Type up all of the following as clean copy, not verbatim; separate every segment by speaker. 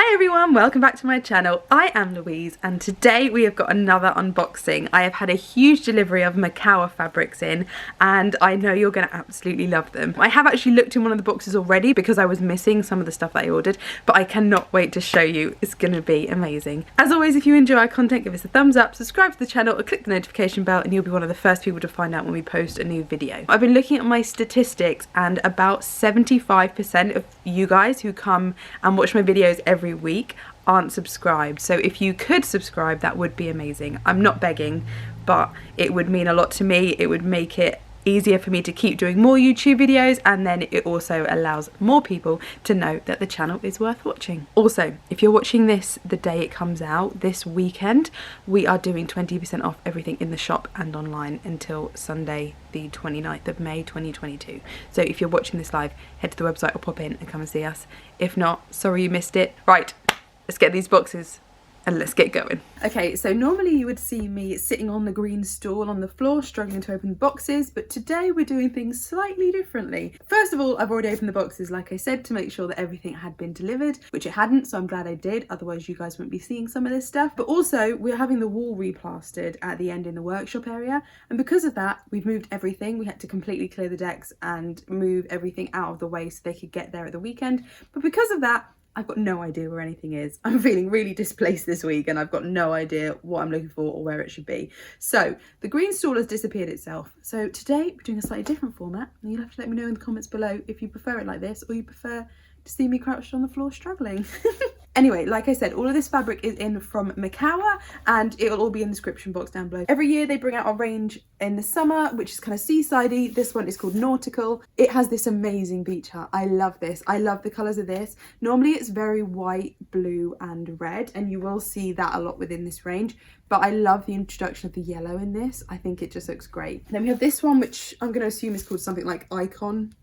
Speaker 1: Hi everyone, welcome back to my channel. I am Louise and today we have got another unboxing. I have had a huge delivery of Makower fabrics in and I know you're going to absolutely love them. I have actually looked in one of the boxes already because I was missing some of the stuff that I ordered, but I cannot wait to show you. It's going to be amazing. As always, if you enjoy our content, give us a thumbs up, subscribe to the channel or click the notification bell and you'll be one of the first people to find out when we post a new video. I've been looking at my statistics and about 75% of you guys who come and watch my videos every week aren't subscribed, so if you could subscribe that would be amazing. I'm not begging, but it would mean a lot to me. It would make it easier for me to keep doing more YouTube videos, and then it also allows more people to know that the channel is worth watching. Also, if you're watching this the day it comes out, this weekend we are doing 20% off everything in the shop and online until Sunday the 29th of May 2022. So if you're watching this live, head to the website or pop in and come and see us. If not, sorry you missed it. Right, let's get these boxes and let's get going. Okay, so normally you would see me sitting on the green stool on the floor struggling to open boxes, but today we're doing things slightly differently. First of all, I've already opened the boxes, like I said, to make sure that everything had been delivered, which it hadn't, so I'm glad I did, otherwise you guys wouldn't be seeing some of this stuff. But also, we're having the wall replastered at the end in the workshop area, and because of that, we've moved everything. We had to completely clear the decks and move everything out of the way so they could get there at the weekend. But because of that, I've got no idea where anything is. I'm feeling really displaced this week and I've got no idea what I'm looking for or where it should be. So the green stool has disappeared itself. So today we're doing a slightly different format and you'll have to let me know in the comments below if you prefer it like this or you prefer to see me crouched on the floor struggling. Anyway, like I said, all of this fabric is in from Makower and it'll all be in the description box down below. Every year they bring out a range in the summer, which is kind of seasidey. This one is called Nautical. It has this amazing beach hat. I love this. I love the colours of this. Normally it's very white, blue and red, and you will see that a lot within this range. But I love the introduction of the yellow in this. I think it just looks great. Then we have this one, which I'm going to assume is called something like Icon.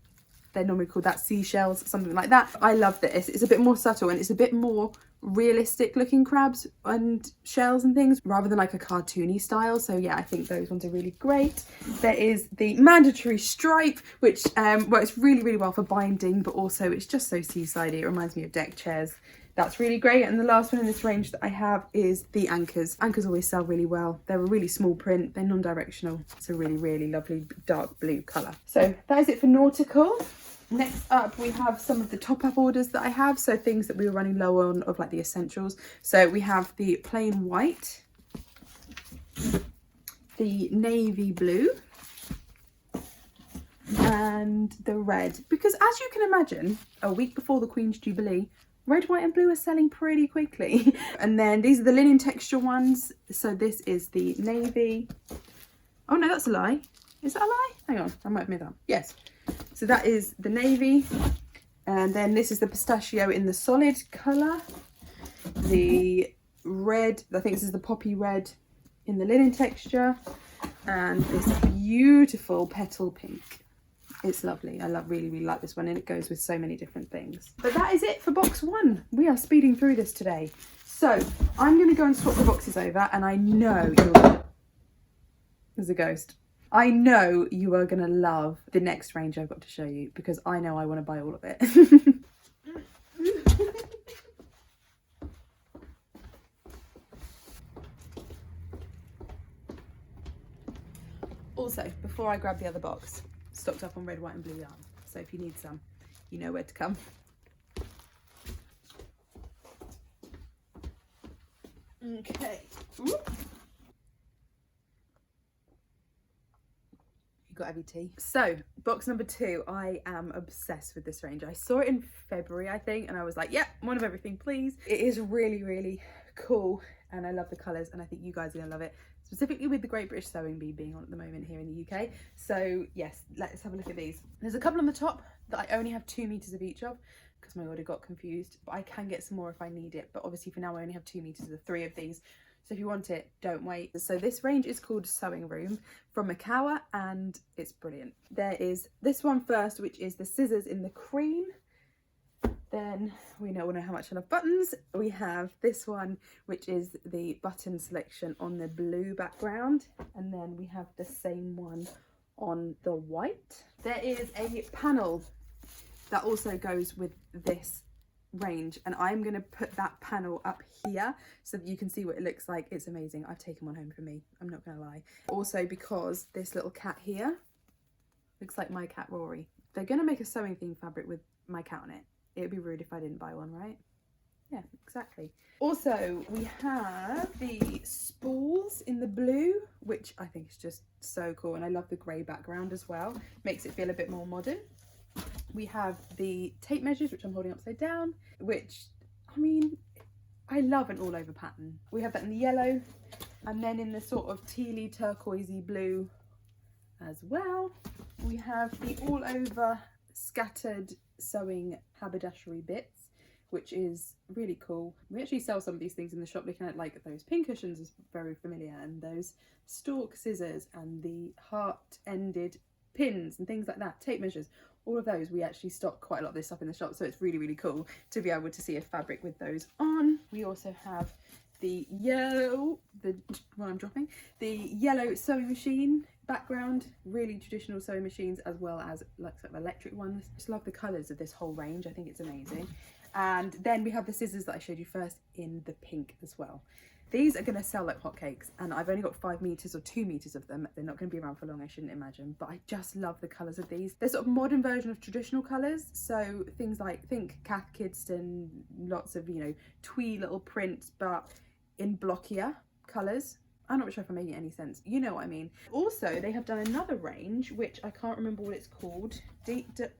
Speaker 1: They're normally called that, seashells, something like that. I love this. It's a bit more subtle and it's a bit more realistic looking crabs and shells and things rather than like a cartoony style. So yeah, I think those ones are really great. There is the mandatory stripe, which works really, really well for binding, but also it's just so seasidey. It reminds me of deck chairs. That's really great. And the last one in this range that I have is the anchors. Anchors always sell really well. They're a really small print. They're non-directional. It's a really, really lovely dark blue colour. So that is it for Nautical. Next up, we have some of the top-up orders that I have. So things that we were running low on of like the essentials. So we have the plain white, the navy blue, and the red. Because as you can imagine, a week before the Queen's Jubilee, red, white and blue are selling pretty quickly. And then these are the linen texture ones. So this is the navy. Oh no, that's a lie. Is that a lie? Hang on, I might have made that. Yes. So that is the navy. And then this is the pistachio in the solid colour. The red, I think this is the poppy red in the linen texture. And this beautiful petal pink. It's lovely. I really, really like this one and it goes with so many different things. But that is it for box one. We are speeding through this today. So I'm going to go and swap the boxes over and I know you're... There's a ghost. I know you are going to love the next range I've got to show you because I know I want to buy all of it. Also, before I grab the other box, stocked up on red, white and blue yarn. So if you need some, you know where to come. Okay. Ooh. Got every tea. So box number two, I am obsessed with this range. I saw it in February I think and I was like, yeah, one of everything please. It is really, really cool and I love the colours and I think you guys are gonna love it, specifically with the Great British Sewing Bee being on at the moment here in the UK. So yes, let's have a look at these. There's a couple on the top that I only have 2 meters of each of because my order got confused, but I can get some more if I need it, but obviously for now I only have 2 meters of the 3 of these. So if you want it, don't wait. So this range is called Sewing Room from Makower and it's brilliant. There is this one first, which is the scissors in the cream. Then we all know how much I love buttons. We have this one, which is the button selection on the blue background. And then we have the same one on the white. There is a panel that also goes with this range, and I'm going to put that panel up here so that you can see what it looks like. It's amazing. I've taken one home for me, I'm not going to lie. Also because this little cat here looks like my cat Rory. They're going to make a sewing theme fabric with my cat on it. It would be rude if I didn't buy one, right? Yeah, exactly. Also, we have the spools in the blue, which I think is just so cool, and I love the grey background as well. Makes it feel a bit more modern. We have the tape measures, which I'm holding upside down, which, I mean, I love an all over pattern. We have that in the yellow, and then in the sort of tealy turquoisey blue as well. We have the all over scattered sewing haberdashery bits, which is really cool. We actually sell some of these things in the shop. Looking at like those pin cushions is very familiar, and those stalk scissors and the heart-ended pins and things like that, tape measures, all of those. We actually stock quite a lot of this stuff in the shop, so it's really, really cool to be able to see a fabric with those on. We also have the yellow, the yellow sewing machine background, really traditional sewing machines, as well as like sort of electric ones. Just love the colours of this whole range. I think it's amazing. And then we have the scissors that I showed you first in the pink as well. These are going to sell like hotcakes, and I've only got 5 meters or 2 meters of them. They're not going to be around for long, I shouldn't imagine, but I just love the colours of these. They're sort of modern version of traditional colours, so things like, think Cath Kidston, lots of, you know, twee little prints, but in blockier colours. I'm not sure if I'm making any sense. You know what I mean. Also, they have done another range, which I can't remember what it's called.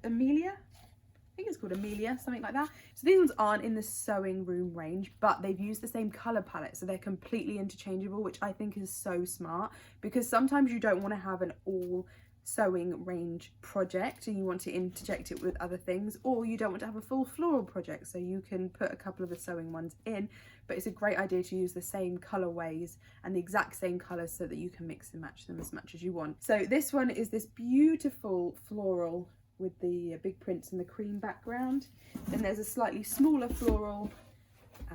Speaker 1: Amelia? I think it's called Amelia, something like that. So these ones aren't in the sewing room range, but they've used the same colour palette, so they're completely interchangeable, which I think is so smart, because sometimes you don't want to have an all sewing range project and you want to interject it with other things, or you don't want to have a full floral project, so you can put a couple of the sewing ones in. But it's a great idea to use the same colorways and the exact same colors so that you can mix and match them as much as you want. So this one is this beautiful floral with the big prints and the cream background. Then there's a slightly smaller floral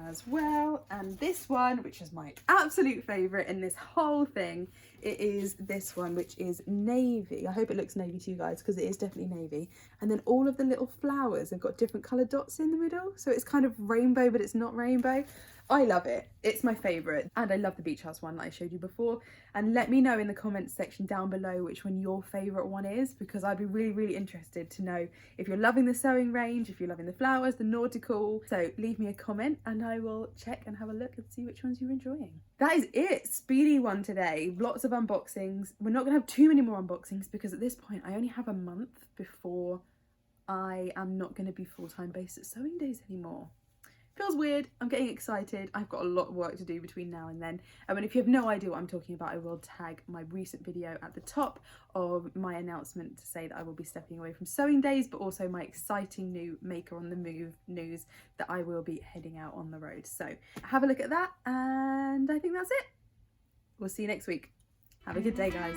Speaker 1: as well, and this one, which is my absolute favorite in this whole thing, it is this one, which is navy. I hope it looks navy to you guys, because it is definitely navy. And then all of the little flowers have got different colored dots in the middle, so it's kind of rainbow but it's not rainbow. I love it. It's my favorite, and I love the beach house one that I showed you before. And let me know in the comments section down below which one your favorite one is, because I'd be really, really interested to know if you're loving the sewing range, if you're loving the flowers, the nautical. So leave me a comment and I will check and have a look and see which ones you're enjoying. That is it. Speedy one today. Lots of unboxings. We're not gonna have too many more unboxings, because at this point I only have a month before I am not going to be full-time based at Sewing Daze anymore. Feels weird. I'm getting excited. I've got a lot of work to do between now and then. And if you have no idea what I'm talking about, I will tag my recent video at the top of my announcement to say that I will be stepping away from Sewing Daze, but also my exciting new Maker on the Move news that I will be heading out on the road. So have a look at that, and I think that's it. We'll see you next week. Have a good day, guys.